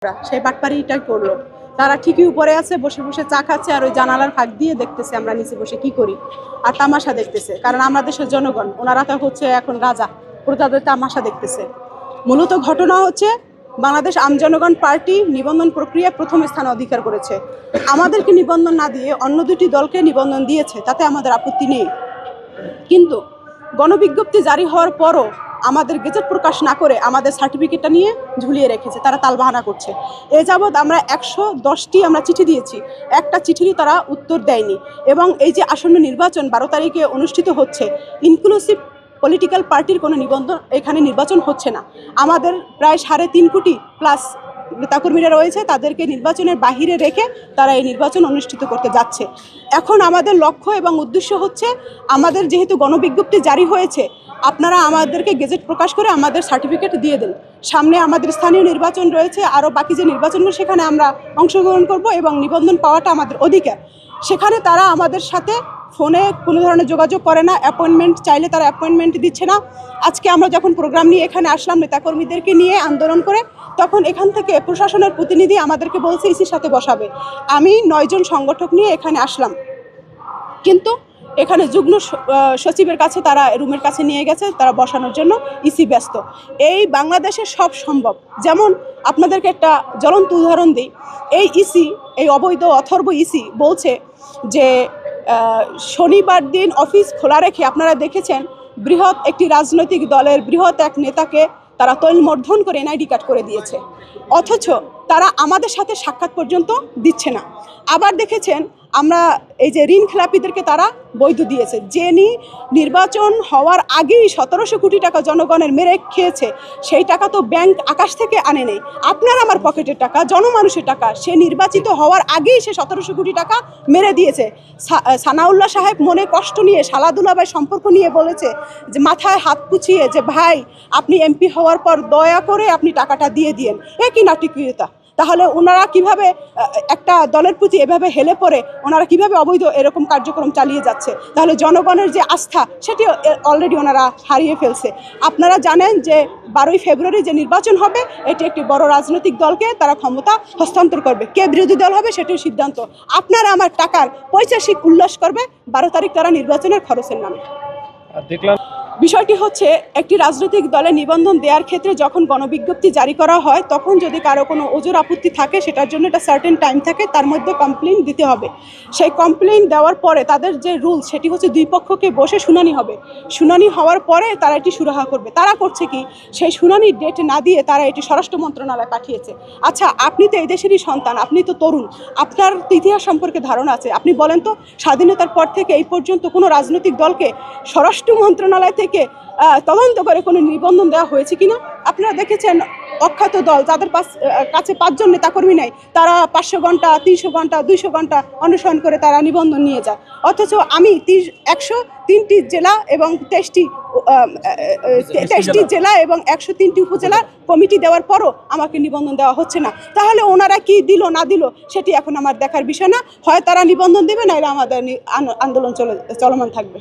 সেই বাটপাড়িটাই করলো। তারা ঠিকই উপরে আছে, বসে বসে চা খাচ্ছে আর ওই জানালার ফাঁক দিয়ে দেখতেছে আমরা নিচে বসে কি করি, আর তামাশা দেখতেছে। কারণ আমরা দেশের জনগণ, ওনারা তো হচ্ছে এখন রাজা, তাদের তামাশা দেখতেছে। মূলত ঘটনা হচ্ছে বাংলাদেশ আমজনগণ পার্টি নিবন্ধন প্রক্রিয়ায় প্রথম স্থান অধিকার করেছে। আমাদেরকে নিবন্ধন না দিয়ে অন্য দুটি দলকে নিবন্ধন দিয়েছে, তাতে আমাদের আপত্তি নেই। কিন্তু গণবিজ্ঞপ্তি জারি হওয়ার পরও আমাদের গেজেট প্রকাশ না করে আমাদের সার্টিফিকেটটা নিয়ে ঝুলিয়ে রেখেছে, তারা তালবাহানা করছে। এ যাবৎ আমরা 110টি আমরা চিঠি দিয়েছি, একটা চিঠিরই তারা উত্তর দেয়নি। এবং এই যে আসন্ন নির্বাচন 12 তারিখে অনুষ্ঠিত হচ্ছে, ইনক্লুসিভ পলিটিক্যাল পার্টির কোনো নিবন্ধন এখানে নির্বাচন হচ্ছে না। আমাদের প্রায় 3.5 কোটি প্লাস নেতাকর্মীরা রয়েছে, তাদেরকে নির্বাচনের বাহিরে রেখে তারা এই নির্বাচন অনুষ্ঠিত করতে যাচ্ছে। এখন আমাদের লক্ষ্য এবং উদ্দেশ্য হচ্ছে, আমাদের যেহেতু গণবিজ্ঞপ্তি জারি হয়েছে, আপনারা আমাদেরকে গেজেট প্রকাশ করে আমাদের সার্টিফিকেট দিয়ে দেন। সামনে আমাদের স্থানীয় নির্বাচন রয়েছে, আরও বাকি যে নির্বাচনগুলো সেখানে আমরা অংশগ্রহণ করব এবং নিবন্ধন পাওয়াটা আমাদের অধিকার। সেখানে তারা আমাদের সাথে ফোনে কোনো ধরনের যোগাযোগ করে না, অ্যাপয়েন্টমেন্ট চাইলে তারা অ্যাপয়েন্টমেন্ট দিচ্ছে না। আজকে আমরা যখন প্রোগ্রাম নিয়ে এখানে আসলাম নেতাকর্মীদেরকে নিয়ে আন্দোলন করে, তখন এখান থেকে প্রশাসনের প্রতিনিধি আমাদেরকে বলছে ইসির সাথে বসাবে। আমি 9 জন সংগঠক নিয়ে এখানে আসলাম, কিন্তু এখানে যুগ্ম সচিবের কাছে তারা রুমের কাছে নিয়ে গেছে, তারা বসানোর জন্য। ইসি ব্যস্ত। এই বাংলাদেশে সব সম্ভব। যেমন আপনাদেরকে একটা জ্বলন্ত উদাহরণ দিই, এই ইসি, এই অবৈধ অথর্ব ইসি বলছে যে শনিবার দিন অফিস খোলা রেখে আপনারা দেখেছেন বৃহৎ একটি রাজনৈতিক দলের বৃহৎ এক নেতাকে তারা তৈলমর্ধন করে এনআইডি কার্ড করে দিয়েছে, অথচ তারা আমাদের সাথে সাক্ষাৎ পর্যন্ত দিচ্ছে না। আবার দেখেছেন আমরা এই যে ঋণ খেলাপিদেরকে তারা বৈধ দিয়েছে, যে নির্বাচন হওয়ার আগেই 1700 কোটি টাকা জনগণের মেরে খেয়েছে, সেই টাকা তো ব্যাংক আকাশ থেকে আনে নেই, আপনার আমার পকেটের টাকা, জনমানুষের টাকা। সে নির্বাচিত হওয়ার আগেই সে 1700 কোটি টাকা মেরে দিয়েছে। সানাউল্লাহ সাহেব মনে কষ্ট নিয়ে শালাদুলাভাই সম্পর্ক নিয়ে বলেছে যে মাথায় হাত পুছিয়ে যে ভাই আপনি এমপি হওয়ার পর দয়া করে আপনি টাকাটা দিয়ে দিয়েন। একই নাটকীয়তা। তাহলে ওনারা কিভাবে একটা দলের প্রতি এভাবে হেলে পড়ে ওনারা কিভাবে অবৈধ এরকম কার্যক্রম চালিয়ে যাচ্ছে? তাহলে জনগণের যে আস্থা সেটি অলরেডি ওনারা হারিয়ে ফেলছে। আপনারা জানেন যে 12ই ফেব্রুয়ারি যে নির্বাচন হবে, এটি একটি বড় রাজনৈতিক দলকে তারা ক্ষমতা হস্তান্তর করবে। কে বিরোধী দল হবে সেটিও সিদ্ধান্ত আপনারা আমার টাকার পৈশাচিক উল্লাস করবে 12 তারিখ তারা নির্বাচনের খরচের নামে। দেখলাম বিষয়টি হচ্ছে, একটি রাজনৈতিক দলে নিবন্ধন দেওয়ার ক্ষেত্রে যখন গণবিজ্ঞপ্তি জারি করা হয়, তখন যদি কারো কোনো ওজোর আপত্তি থাকে, সেটার জন্য একটা সার্টেন টাইম থাকে, তার মধ্যে কমপ্লেইন দিতে হবে। সেই কমপ্লেইন দেওয়ার পরে তাদের যে রুল সেটি হচ্ছে 2 পক্ষকে বসে শুনানি হবে। শুনানি হওয়ার পরে তারা এটি সুরাহা করবে। তারা করছে কি, সেই শুনানির ডেট না দিয়ে তারা এটি স্বরাষ্ট্র মন্ত্রণালয়ে পাঠিয়েছে। আচ্ছা, আপনি তো এই দেশেরই সন্তান, আপনি তো তরুণ, আপনার ইতিহাস সম্পর্কে ধারণা আছে। আপনি বলেন তো, স্বাধীনতার পর থেকে এই পর্যন্ত কোনো রাজনৈতিক দলকে স্বরাষ্ট্র মন্ত্রণালয় থেকে তদন্ত করে কোনো নিবন্ধন দেওয়া হয়েছে কিনা? আপনারা দেখেছেন অখ্যাত দল যাদের কাছে 5 জন নেতাকর্মী নেই, তারা 500 ঘন্টা, 300 ঘন্টা, 200 ঘন্টা অনুসরণ করে তারা নিবন্ধন নিয়ে যায়। অথচ আমি 103টি জেলা এবং 23টি জেলা এবং 103টি উপজেলার কমিটি দেওয়ার পরও আমাকে নিবন্ধন দেওয়া হচ্ছে না। তাহলে ওনারা কি দিল না দিল সেটি এখন আমার দেখার বিষয় না। হয় তারা নিবন্ধন দেবে, নাহলে আমাদের আন্দোলন চলমান থাকবে।